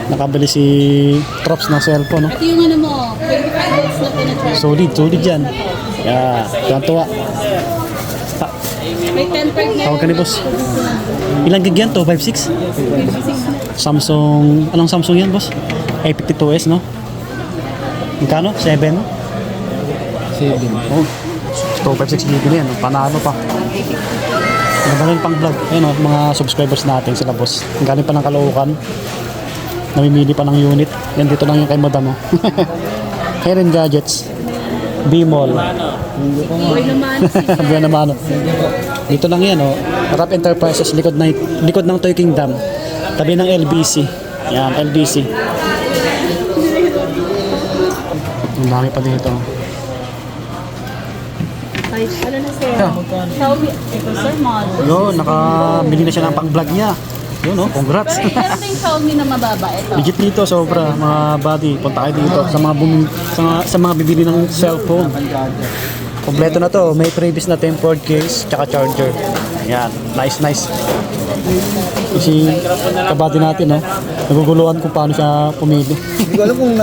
Nakabili si Trops ng cellphone, no? At yung ano mo, 25 volts na pinag-charge. Solid yan. Yeah, tuwa. May 10 per meron. Tawag ka ni boss. Ilang gig yan? 256? Samsung, anong Samsung yan, boss? A52s, no? Magkano? 7? 7. Oh, 256 GB na yan. Panalo pa. Nagaling pang vlog. Ayun, oh, mga subscribers natin sila, boss. Galing pa ng Caloocan. Namimili pa ng unit. Yan, dito lang yung kay madam, oh. Heron Gadgets. B-Mall. Boy naman. Buwan naman. Dito lang yan, oh. Rap Enterprises, likod ng Toy Kingdom. Tabi ng LBC. Yan, LBC. Ang dami pa dito. Ay, ano na sir? Xiaomi. Ito sir, model. Yun, nakabili na siya ng pang-vlog niya. Yun, oh, congrats. Pero meron din Xiaomi na mababa. Ito. Legit dito, sobra. Mga buddy, punta kayo dito sa mga bibili ng cellphone. Kompleto na to. May previous na tempered case, tsaka charger. Yan, nice. Kasi kabady natin, no? Naguguluhan kung paano siya pumili. Hindi ko alam kung